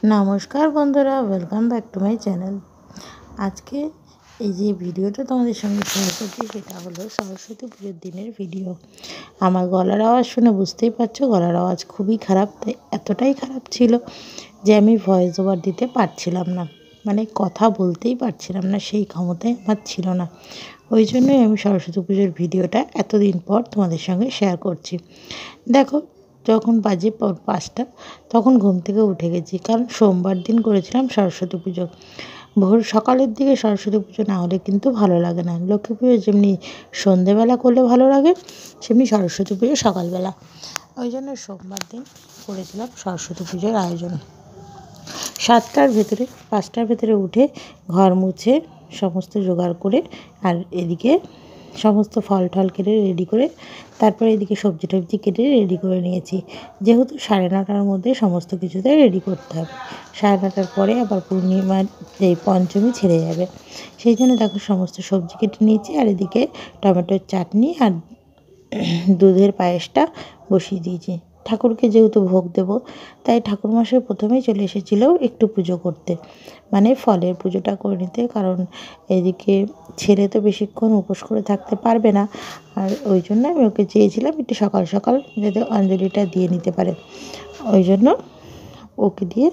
নমস্কার বন্ধুরা, welcome back to my channel. আজকে এই যে ভিডিওটা তোমাদের সঙ্গে শেয়ার করছি সেটা হলো সরস্বতী পুজোর দিনের ভিডিও। আমার গলার আওয়াজ শুনে বুঝতেই পারছো, গলার আওয়াজ খুবই খারাপ। তাই এতটাই খারাপ ছিল যে আমি ভয়েস ওভার দিতে পারছিলাম না, মানে কথা বলতেই পারছিলাম না, সেই ক্ষমতায় আমার ছিল না। ওই জন্যই আমি সরস্বতী পুজোর ভিডিওটা এতদিন পর তোমাদের সঙ্গে শেয়ার করছি। দেখো, যখন বাজে 5টা তখন ঘুম থেকে উঠে গেছি, কারণ সোমবার দিন করেছিলাম সরস্বতী পুজো। ভোর সকালের দিকে সরস্বতী পুজো না হলে কিন্তু ভালো লাগে না। লক্ষ্মী পুজো যেমনি সন্ধেবেলা করলে ভালো লাগে, সেমনি সরস্বতী পুজো সকালবেলা। ওই জন্য সোমবার দিন করেছিলাম সরস্বতী পুজোর আয়োজন। 5টার ভেতরে উঠে ঘর মুছে সমস্ত জোগাড় করে, আর এদিকে সমস্ত ফল টল কেটে রেডি করে, তারপরে এদিকে সবজি টবজি কেটে রেডি করে নিয়েছি। যেহেতু 9:30টার মধ্যে সমস্ত কিছুতে রেডি করতে হবে, 9:30টার পরে আবার পূর্ণিমার এই পঞ্চমী ছেড়ে যাবে। সেই জন্য দেখো সমস্ত সবজি কেটে নিয়েছি, আর এদিকে টমেটোর চাটনি আর দুধের পায়েসটা বসিয়ে দিয়েছি। ঠাকুরকে যেহেতু ভোগ দেব, তাই ঠাকুরমশাই প্রথমেই চলে এসেছিলো একটু পুজো করতে, মানে ফলের পুজোটা করে নিতে। কারণ এদিকে ছেলে তো বেশিক্ষণ উপোস করে থাকতে পারবে না, আর ওই জন্য আমি ওকে চেয়েছিলাম একটু সকাল সকাল যাতে অঞ্জলিটা দিয়ে নিতে পারে। ওই জন্য ওকে দিয়ে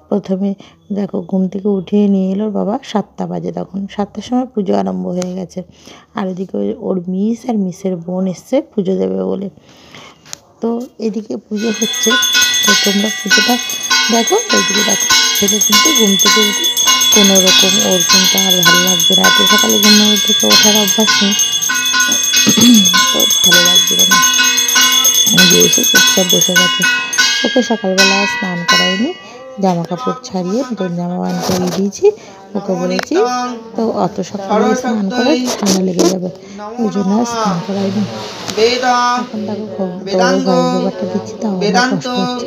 প্রথমে দেখো ঘুম থেকে উঠিয়ে নিয়ে এলো বাবা। 7টা বাজে, তখন 7টার সময় পুজো আরম্ভ হয়ে গেছে। আর এদিকে ওর মিস আর মিসের বোন এসছে পুজো দেবে বলে। তো এদিকে পুজো হচ্ছে, তো তোমরা পুজোটা দেখো। ওইদিকে দেখো ছেলে কিন্তু ঘুম থেকে উঠে কোনো রকম, ওর কিন্তু আর ভালো লাগবে না, এত সকালে ঘুম থেকে ওঠার অভ্যাস নেই, তো ভালো লাগবে না। নিজে এসে চুপচাপ বসে গেছে। ওকে সকালবেলা স্নান করাইনি, জামা কাপড় ছাড়িয়ে নতুন জামা বার করিয়ে দিয়েছি। ওকে বলেছি তো অত সকালে স্নান করে ঠান্ডা লেগে যাবে, ওই জন্য আর স্নান করাইনি। এখন দেখো গোবরটা দিচ্ছি, তাও আমার কষ্ট হচ্ছে।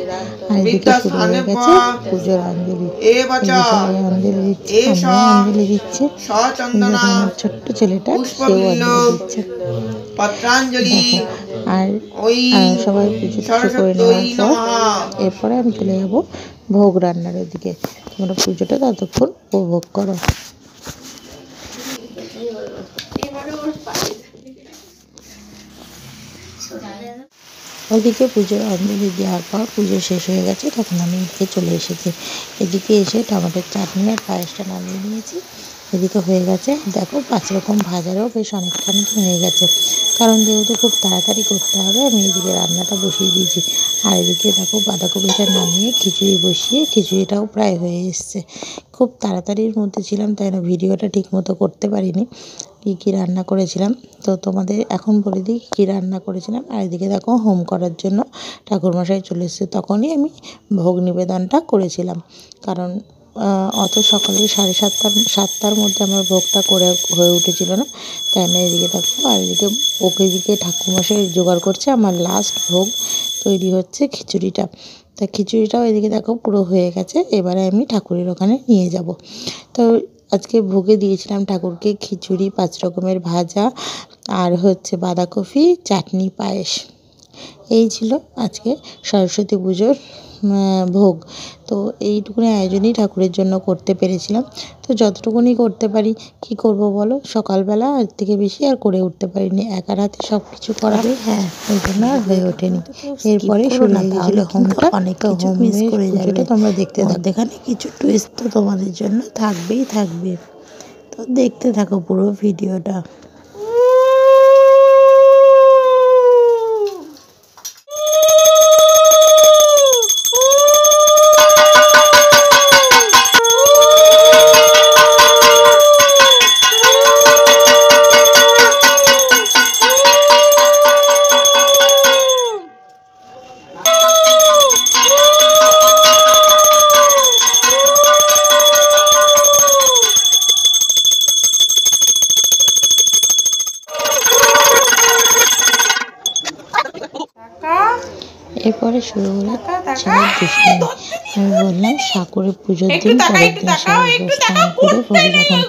আর এদিকে শুরু হয়ে গেছে পুজোর অঞ্জলি। সবাই অঞ্জলি দিচ্ছে, আমিও অঞ্জলি দিচ্ছি। আমার ছোট্ট ছেলেটা সেও অঞ্জলি দিচ্ছে। আর সবাই পুজো করে নেওয়ার পর এরপরে আমি চলে যাবো ভোগ রান্নার ওদিকে। তোমরা পুজোটা ততক্ষণ উপভোগ করো। ওইদিকে পুজোর অঞ্জলি দেওয়ার পর পুজো শেষ হয়ে গেছে, তখন আমি এদিকে চলে এসেছি। এদিকে এসে টমেটোর চাটনি আর পায়েসটা নামিয়ে নিয়েছি। এদিকে হয়ে গেছে দেখো 5 রকম ভাজারও বেশ অনেকখানি হয়ে গেছে, কারণ যেহেতু খুব তাড়াতাড়ি করতে হবে আমি এদিকে রান্নাটা বসিয়ে দিয়েছি। আর এদিকে দেখো বাঁধাকপিটা নামিয়ে খিচুড়ি বসিয়ে, খিচুড়িটাও প্রায় হয়ে এসছে। খুব তাড়াতাড়ির মধ্যে ছিলাম, তাই না ভিডিওটা ঠিক মতো করতে পারিনি কী রান্না করেছিলাম। তো তোমাদের এখন বলে দিই কী রান্না করেছিলাম। আর এদিকে দেখো হোম করার জন্য ঠাকুরমশাই চলে এসেছে, তখনই আমি ভোগ নিবেদনটা করেছিলাম। কারণ অত সকালে 7টার মধ্যে আমার ভোগটা করে হয়ে উঠেছিল না, তাই না। এদিকে দেখো, আর এদিকে এদিকে ঠাকুরমশাই জোগাড় করছে আমার লাস্ট ভোগ তৈরি হচ্ছে খিচুড়িটা। তা খিচুড়িটাও এদিকে দেখো পুরো হয়ে গেছে, এবারে আমি ঠাকুরের ওখানে নিয়ে যাব। তো আজকে ভোগে দিয়েছিলাম ঠাকুরকে খিচুড়ি, 5 রকমের ভাজা, আর হচ্ছে বাঁধাকপি চাটনি, পায়েস। এই ছিল আজকে সরস্বতী পুজোর ভোগ। তো এইটুকুনি আয়োজনই ঠাকুরের জন্য করতে পেরেছিলাম। তো যতটুকুনি করতে পারি, কি করব বলো, সকালবেলা এর থেকে বেশি আর করে উঠতে পারিনি, একার হাতে সব কিছু করাবে, হ্যাঁ ওই জন্য আর হয়ে ওঠেনি। এরপরে শুরু হয়ে গেছিলো হোমটা, অনেক কিছু মিস করে যাবে। তোমরা দেখতে থাকো, এখানে কিছু টুইস্ট তো তোমাদের জন্য থাকবেই থাকবে, তো দেখতে থাকো পুরো ভিডিওটা। এরপরে শুরু হলো ছেলের দুষ্টুমি। আমি বললাম ঠাকুরের পুজোর দিন, পরের দিন স্নান করে ভোগ যখন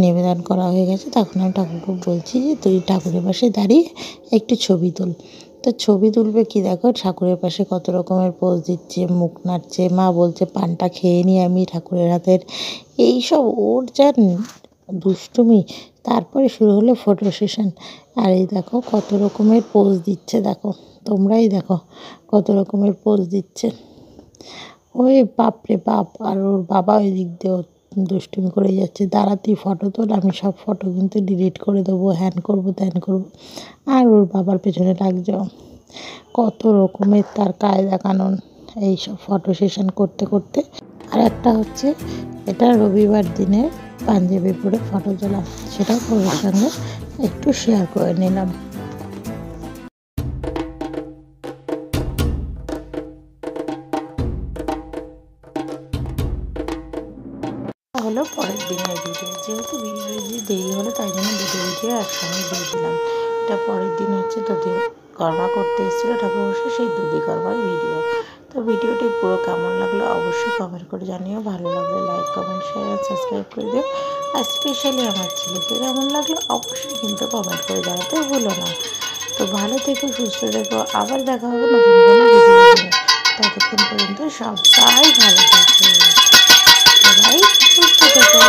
নিবেদন করা হয়ে গেছে, তখন আমি ঠাকুরকে বলছি যে তুই ঠাকুরের পাশে দাঁড়িয়ে একটু ছবি তোল। তো ছবি তুলবে কি দেখো, ঠাকুরের পাশে কত রকমের পোজ দিচ্ছে, মুখ নাড়ছে, মা বলছে পানটা খেয়ে নিই আমি ঠাকুরের হাতের। এইসব ওর যা দুষ্টুমি। তারপরে শুরু হলো ফটো সেশন। আর এই দেখো কত রকমের পোজ দিচ্ছে, দেখো তোমরাই দেখো কত রকমের পোজ দিচ্ছে। ওই বাপরে বাপ! আর ওর বাবা ওই দিক দিয়েও দুষ্টুমি করে যাচ্ছে, দাঁড়া তুই ফটো তোল, আমি সব ফটো কিন্তু ডিলিট করে দেবো, হ্যান করবো ত্যান করবো। আর ওর বাবার পেছনে লাগছে। কত রকমের তার কায়দা কানুন এইসব ফটো সেশন করতে করতে। আর একটা হচ্ছে এটা রবিবার দিনে পাঞ্জাবি পরে ফটো তোলা, সেটাও তোমাদের সঙ্গে একটু শেয়ার করে নিলাম। হলো পরের দিনের ভিডিও, যেহেতু ভিডিও দেরি হলো তাই জন্য দুটো ভিডিও একসঙ্গে দিয়ে দিলাম। এটা পরের দিন হচ্ছে দধি কর্মা করতে এসেছিলো ঠাকুর বসে, সেই দধি কর্মার ভিডিও। তো ভিডিওটি পুরো কেমন লাগলো অবশ্যই কমেন্ট করে জানিও। ভালো লাগলে লাইক কমেন্ট শেয়ার আর সাবস্ক্রাইব করে দিও। আর স্পেশালি আমার ছেলেকে কেমন লাগলো অবশ্যই কিন্তু কমেন্ট করে জানাতে ভুলো না। তো ভালো থেকো, সুস্থ থেকো, আবার দেখা হবে নতুন কোনো ভিডিও নিয়ে। ততক্ষণ পর্যন্ত সবাই ভালো থাকবে, সবাই সুস্থ থেকো।